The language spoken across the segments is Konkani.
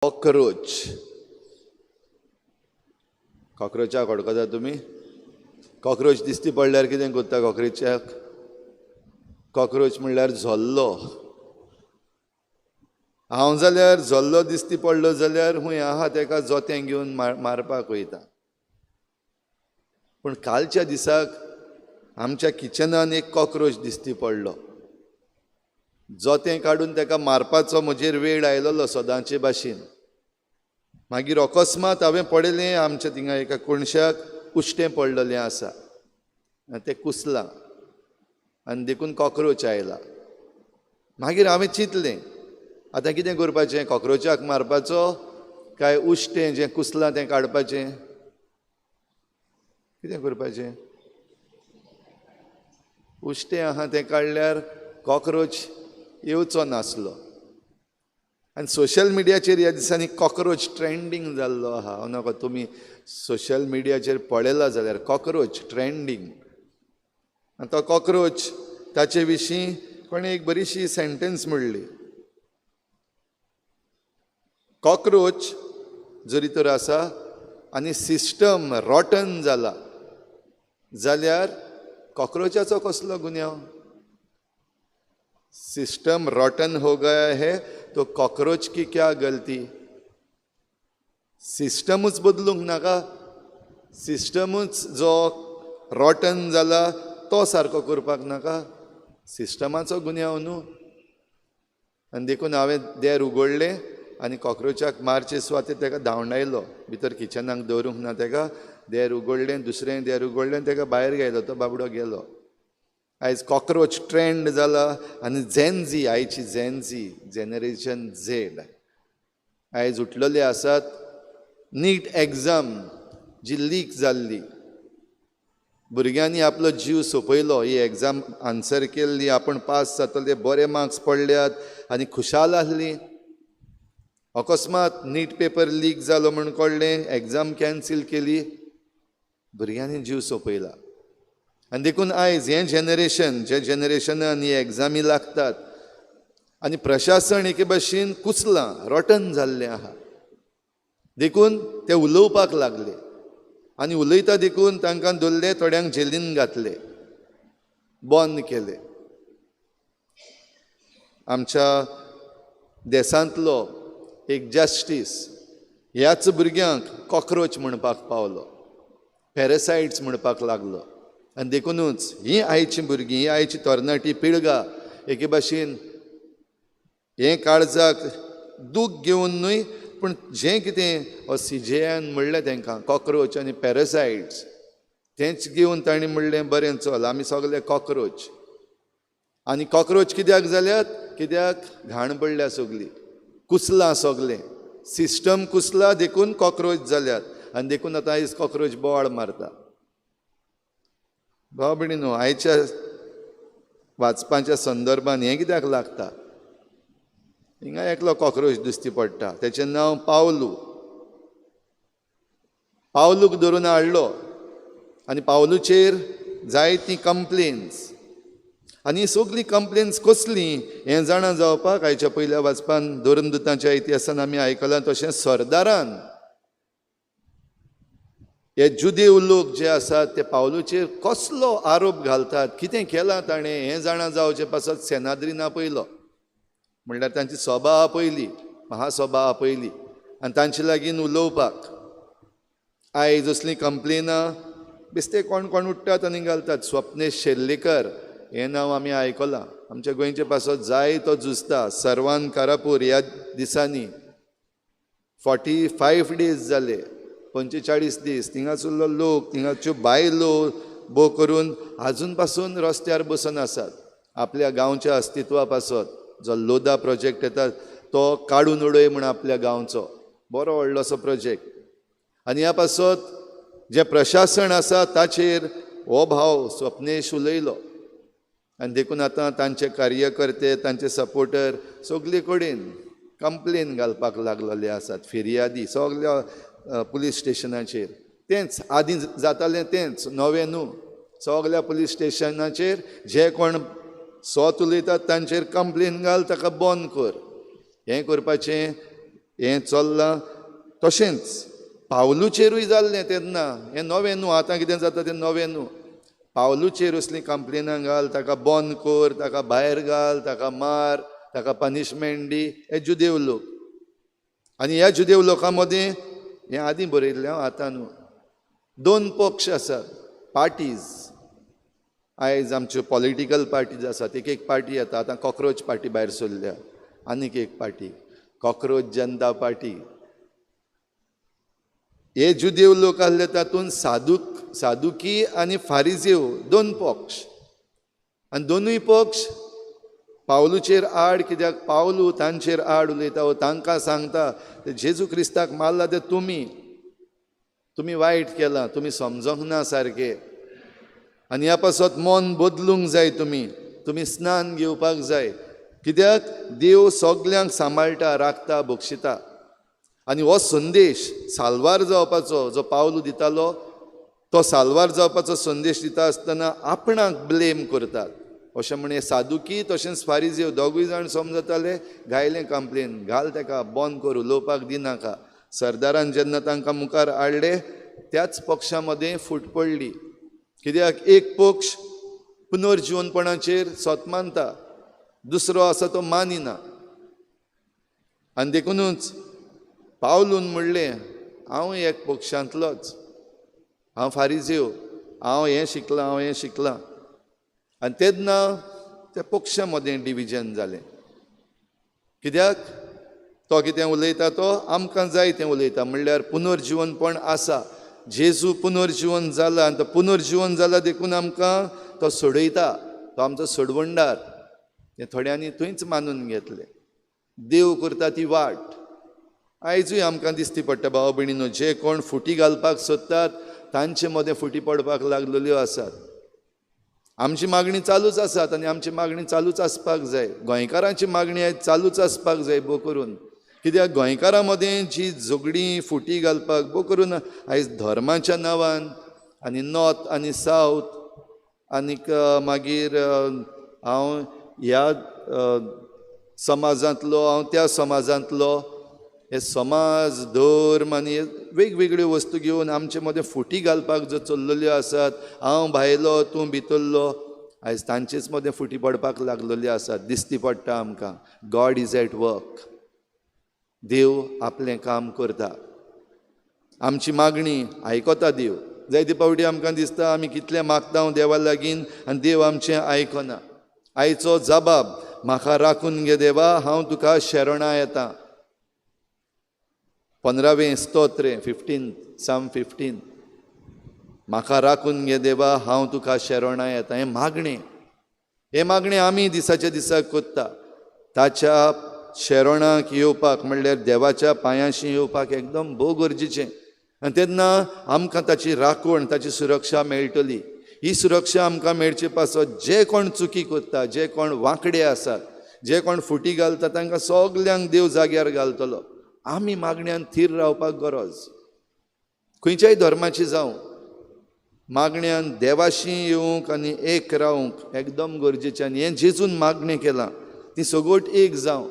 कॉकरोच. कॉकरोचाक वळखता तुमी? कॉकरोच दिसती पडल्यार कितें कोत्ता कॉकरोचाक? कॉकरोच म्हणल्यार झोल्लो. हांव जाल्यार झोल्लो दिसती पडलो जाल्यार हूंय आहा तेका जोतें घेवन मारपाक वयता. पूण कालच्या दिसाक आमच्या किचनान एक कॉकरोच दिसती पडलो. जोतें काडून तेका मारपाचो म्हजेर वेळ आयलोलो सदांचे भाशेन. मागीर अकस्मात हांवें पळयलें आमच्या थिंगा एका कोणशाक उश्टें पडलेलें आसा. तें कुसलां आनी देखून कॉकरोच आयला. मागीर हांवें चिंतलें आतां कितें करपाचें? कॉकरोचाक मारपाचो काय उश्टें जें कुसलां तें काडपाचें? कितें करपाचें? उश्टें आहा तें काडल्यार कॉकरोच येवचो नासलो. आनी सोशल मिडियाचेर ह्या दिसांनी कॉकरोच ट्रेंडींग जाल्लो आहा. हांव नाका तुमी सोशल मिडियाचेर पळयला जाल्यार कॉकरोच ट्रेंडींग. आनी तो कॉकरोच ताचे विशीं कोणें एक बरीशी सेंटेन्स म्हणली. कॉकरोच जरी तर आसा आनी सिस्टम रॉटन जाला जाल्यार कॉकरोचाचो कसलो गुन्यांव? सिस्टम रॉटन हो गया है तो कॉकरोच की क्या गलती? सिस्टमूच बदलूंक नाका. सिस्टमूच जो रॉटन जाला तो सारको करपाक नाका. सिस्टमाचो गुन्यांव न्हू. आनी देखून हांवें देर उगडलें आनी कॉकरोचाक मारचे सुवातेर तेका धांवडायलो. भितर किचनाक दवरूंक ना तेका. देर उगडलें, दुसरें देर उगडलें, तेका भायर गेलो. तो बाबडो गेलो. आयज कॉकरोच ट्रेंड जाला आनी झेनझी, आयची झेनझी जेनरेशन झेड आयज उठलेले आसात. नीट एग्जाम जी लीक जाल्ली, भुरग्यांनी आपलो जीव सोंपयलो. ही एग्जाम आन्सर केल्ली, आपूण पास जातले, बरे मार्क्स पडल्यात आनी खुशाल आहली. अकस्मात नीट पेपर लीक जालो म्हूण कळ्ळें, एग्जाम कॅन्सील केली, भुरग्यांनी जीव सोंपयला. आनी देखून आयज हें जेनरेशन, जे जेनरेशनान ही एग्जामी लागतात आनी प्रशासन एके भाशेन कुसलां रॉटन जाल्लें आहा. देखून ते उलोवपाक लागले आनी उलयता देखून तांकां धरले, थोड्यांक जेलीन घातले, बंद केले. आमच्या देशांतलो एक जस्टीस ह्याच भुरग्यांक कॉकरोच म्हणपाक पावलो, पॅरासायट्स म्हणपाक लागलो. आनी देखूनच ही आयची भुरगीं, ही आयची तरणाटी पिळगा एके भाशेन हें काळजाक दूख घेवन न्हय, पूण जें कितें CJN म्हणलें तांकां कॉकरोच आनी पॅरासायट्स, तेंच घेवन तांणी म्हणलें बरें चल आमी सगळे कॉकरोच. आनी कॉकरोच कित्याक जाल्यात? कित्याक घाण पडल्या सगळी, कुसलां सगलें. सिस्टम कुसला देखून कॉकरोच जाल्यात. आनी देखून आतां आयज कॉकरोच बोवाळ मारता. भाव भयणीनो, आयच्या वाचपाच्या संदर्भान हें कित्याक लागता? हिंगा एकलो कॉकरोच दिसती पडटा, तेचें नांव पावलू. पावलूक धरून हाडलो आनी पावलूचेर जायतीं कंप्लेन्स. आनी सगळीं कंप्लेन्स कसलीं हें जाणा जावपाक आयच्या पयल्या वाचपान धोरणदुतांच्या इतिहासान आमी आयकलां तशें सरदारान हे जुदेव लोक जे आसात ते पावलूचेर कसलो आरोप घालतात, कितें केलां ताणें हें जाणा जावचे पासत सेनाद्रीन आपयलो. म्हणल्यार तांची सभा आपयली, महासभा आपयली आनी तांचे लागीं उलोवपाक. आयज असलीं कंप्लेनां बेश्टे कोण कोण उठ्ठात आनी घालतात. स्वप्नेश शेर्लेकर हें नांव आमी आयकलां. आमच्या गोंयचे पासत जायतो झुजता. सर्वान कारापूर ह्या दिसांनी 45 days जाले, 45 दीस थिंगासरलो लोक, थिंगाच्यो बायलो भोव करून आजून पासून रस्त्यार बसून आसात. आपल्या गांवच्या अस्तित्वा पासत जो लोदा प्रोजेक्ट येता तो काडून उडय म्हण आपल्या गांवचो बरो व्हडलोसो प्रोजेक्ट. आनी ह्या पासत जें प्रशासन आसा ताचेर हो भाव स्वप्नेश उलयलो. आनी देखून आतां तांचे कार्यकर्ते, तांचे सपोर्टर सगळे कडेन कंप्लेन घालपाक लागलेले आसात. फिर्यादी सगळ्या पुलीस स्टेशनाचेर. तेंच आदीं जातालें तेंच, नवें न्हू. सगळ्या पुलीस स्टेशनाचेर जे कोण सोत उलयतात तांचेर कंप्लेन घाल, ताका बंद कर. हें करपाचें हें चल्लां तशेंच पावलूचेरूय जाल्लें तेन्ना. हें नवें न्हू, आतां कितें जाता तें नवें न्हू. पावलूचेर असलीं कंप्लेनां घाल, ताका बंद कर, ताका भायर घाल, ताका मार, ताका पनिशमेंट दी, हे जुदेव लोक. आनी ह्या जुदेव लोकां मदें हें आदीं बरयल्लें आतां न्हू. 2 पक्ष आसात, पार्टीज. आयज आमच्यो पॉलिटिकल पार्टीज आसात. एक पार्टी येता, आतां कॉक्रोच पार्टी भायर सरल्या, आनीक एक पार्टी कॉक्रोच जनता पार्टी. हे जुदेव लोक आहले तातूंत सादुकी आनी फारिजेव 2 पक्ष. आनी दोनूय पक्ष पावलूचेर आड, कित्याक पावलू तांचेर आड उलयता, वो तांकां सांगता ते जेजू क्रिस्ताक मारला ते तुमी वायट केलां, तुमी समजोंक ना सारकें. आनी ह्या पासत मन बदलूंक जाय, तुमी स्नान घेवपाक जाय. कित्याक देव सगल्यांक सांबाळटा, राखता, बक्षिता. आनी हो संदेश साल्वार जावपाचो जो पावलू दितालो, तो साल्वार जावपाचो संदेश दिता आसतना आपणाक ब्लेम करतात. अशें म्हण सादुकी तशेंच फारिजेव दोगूय जाण समजताले, घायलें कंप्लेन, घाल ताका, बंद कर, उलोवपाक दिनाका. सरदारान जेन्ना तांकां मुखार हाडले, त्याच पक्षा मदें फूट पडली. कित्याक एक पक्ष पुनर्जीवनपणाचेर स्वत मानता, दुसरो आसा तो मानिना. आनी देखूनच पावलून म्हणलें, हांव एक पक्षांतलोच, हांव फारिजेव, हांव हें शिकलां. आनी तेन्ना त्या पक्षा मदें डिविजन जालें. कित्याक तो कितें उलयता तो आमकां जाय तें उलयता. म्हणल्यार पुनर्जीवनपण आसा, जेजू पुनर्जीवन जाला, आनी तो पुनर्जीवन जाला देखून आमकां तो सोडयता, तो आमचो सोडवंडार. हें थोड्यांनी थंयच मानून घेतलें. देव करता ती वाट. आयजूय आमकां दिश्टी पडटा भाव भयणीनो, जे कोण फुटी घालपाक सोदतात तांचे मदें फुटी पडपाक लागलेल्यो आसात. आमची मागणी चालूच आसात आनी आमची मागणी चालूच आसपाक जाय. गोंयकारांची मागणी आयज चालूच आसपाक जाय भोव करून. कित्याक गोंयकारां मदें जी झगडीं फुटी घालपाक भोव करून आयज धर्माच्या नांवान आनी नॉर्थ आनी सावथ आनीक मागीर हांव ह्या समाजांतलो, हांव त्या समाजांतलो, हे समाज, धर्म आनी वेगवेगळ्यो वस्तू घेवन आमचे मदें फुटी घालपाक जो चल्लेल्यो आसात, हांव भायलो तूं भितरलो, आयज तांचेच मदें फुटी पडपाक लागलेल्यो आसात. दिश्टी पडटा आमकां. God is at work. देव आपलें काम करता. आमची मागणी आयकता देव. जायते फावटी आमकां दिसता आमी कितलें मागता देवा लागीं आनी देव आमचें आयकना. आयचो जबाब, म्हाका राखून घे देवा, हांव तुका शरणा येतां. 15वें स्तोत्र 15 Psalm 15. म्हाका राखून घे देवा, हांव तुका शरणा येता. हे मागणें आमी दिसाच्या दिसाक कोत्ता. ताच्या शरणाक येवपाक म्हणल्यार देवाच्या पांयाशी येवपाक एकदम भोव गरजेचें. आनी तेन्ना आमकां ताची राखण, ताची सुरक्षा मेळटली. ही सुरक्षा आमकां मेळचे पासत जे कोण चुकी कोत्ता, जे कोण वांकडे आसात, जे कोण फुटी घालता, तांकां सगल्यांक देव जाग्यार घालतलो. आमी मागण्यांत थीर रावपाक गरज. खंयच्याय धर्माची जावं, मागण्यांत देवाशी येवंक आनी एक रावंक एकदम गरजेचें. आनी हें जेजून मागणें केलां, ती सगोट एक जावं.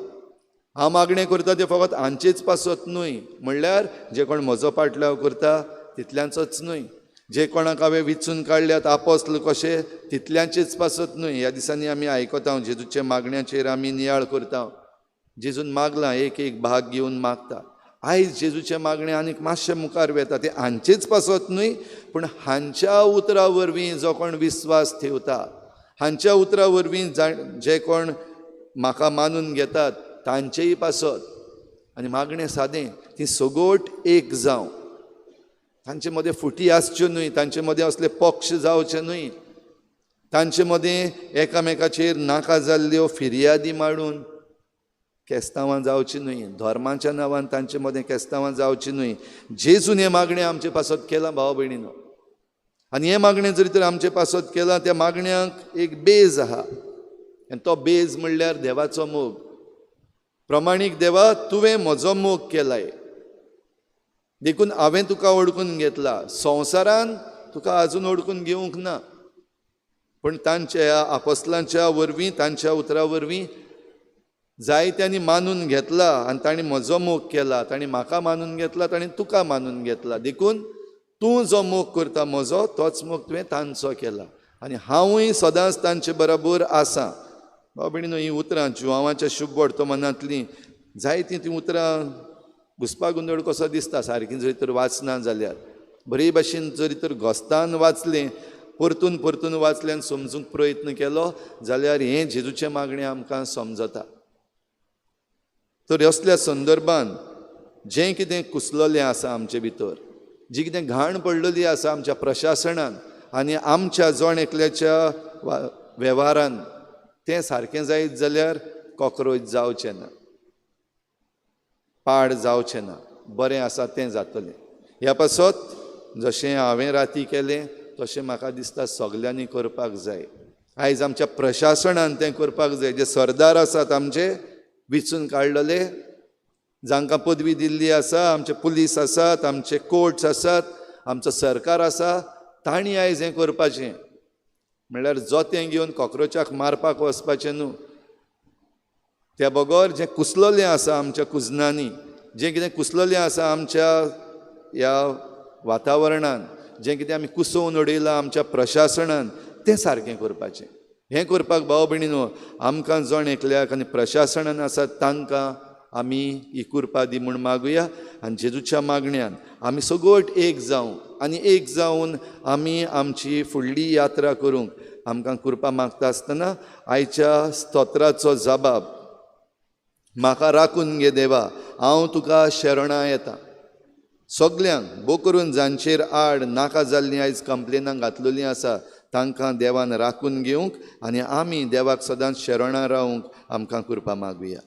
हांव मागणें करता तें फकत हांचेच पासत न्हय, म्हणल्यार जे कोण म्हजो पाटलाव करता तितल्यांचोच न्हय, जे कोणाक हांवें विचून काडल्यात आपोस्तल कशें तितल्यांचेच पासत न्हय. ह्या दिसांनी आमी आयकता जेजूचे मागण्याचेर आमी नियाळ करता. जेजून मागलां, एक भाग घेवन मागता. आयज जेजूचे मागणें आनीक मातशें मुखार वेता. तें हांचेच पासत न्हय, पूण हांच्या उतरा वरवीं जो कोण विस्वास ठेवता, हांच्या उतरा वरवीं जे कोण म्हाका मानून घेतात तांचेय पासत. आनी मागणें सादें, ती सगोट एक जावं. तांचे मदें फुटी आसच्यो न्हय, तांचे मदें असले पक्ष जावचे न्हय, तांचे मदें एकामेकाचेर नाका जाल्ल्यो फिर्यादी मांडून केस्तांवां जावची न्हय. धर्माच्या नांवान तांचे मदें केस्तांवां जावची न्हय. जेजून हें मागणें आमचे पासत केलां भाव भयणीनो. आनी हें मागणें जरी तर आमचे पासत केलां, त्या मागण्याक एक बेज आहा. आनी तो बेज म्हणल्यार देवाचो मोग. प्रमाणीक देवा, तुवें म्हजो मोग केलाय, देखून हांवें तुका ओळखून घेतला. संवसारान तुका आजून ओळखून घेवंक ना, पूण तांच्या आपोस्तलांच्या वरवीं, तांच्या उतरा वरवीं जायत्यांनी मानून घेतला आनी ताणी म्हजो मोग केला, ताणी म्हाका मानून घेतला, ताणी तुका मानून घेतला, देखून तूं जो मोग करता म्हजो तोच मोग तुवें तांचो केला आनी हांवूय सदांच तांचे बरोबर आसां. भाव भयणीनो, हीं उतरां जुवांवाच्या शुभ वर्तमानांतलीं जायतीं तीं उतरां घुसपा गुंदळ कसो दिसता सारकीं जरी तर वाचना जाल्यार. बरे भाशेन जरी तर घोस्तान वाचलें, परतून परतून वाचलें आनी समजूंक प्रयत्न केलो जाल्यार हें जेजूचें मागणें आमकां समजता. तर असल्या संदर्भान जें कितें कुसलोलें आसा आमचे भितर, जी कितें घाण पडलेली आसा आमच्या प्रशासनान आनी आमच्या जण एकल्याच्या वेव्हारान, तें सारकें जायत जाल्यार कॉक्रोच जावचें ना, पाड जावचें ना, बरें आसा तें जातलें. ह्या पासत जशें हांवें राती केलें तशें म्हाका दिसता सगल्यांनी करपाक जाय. आयज आमच्या प्रशासनान तें करपाक जाय. जे सरदार आसात आमचे विचून काडलेले, जांकां पदवी दिल्ली आसा, आमचे पुलीस आसात, आमचे कोर्ट्स आसात, आमचो सरकार आसा, तांणी आयज हें करपाचें. म्हणल्यार जोतें घेवन कॉक्रोचाक मारपाक वचपाचें न्हू. त्या बगर जें कुसलोलें आसा आमच्या कुजनांनी, जें कितें कुसलोलें आसा आमच्या ह्या वातावरणान, जें कितें आमी कुसोवन उडयलां आमच्या प्रशासनान, तें सारकें करपाचें. हें करपाक भाव भयणीनो आमकां जण एकल्याक आनी प्रशासनान आसात तांकां आमी ही कृपा दी म्हूण मागुया. आनी जेजूच्या मागण्यान आमी सगळीं एक जावं आनी एक जावन आमी आमची फुडली यात्रा करूंक आमकां कृपा मागता आसतना आयच्या स्तोत्राचो जबाब, म्हाका राखून घे देवा, हांव तुका शरणा येता. सगल्यांक भोव करून जांचेर आड नाका जाल्लीं आयज कंप्लेनां घातलेलीं आसा तांकां देवान राखून घेवंक आनी आमी देवाक सदांच शरणा रावंक आमकां कृपा मागुया.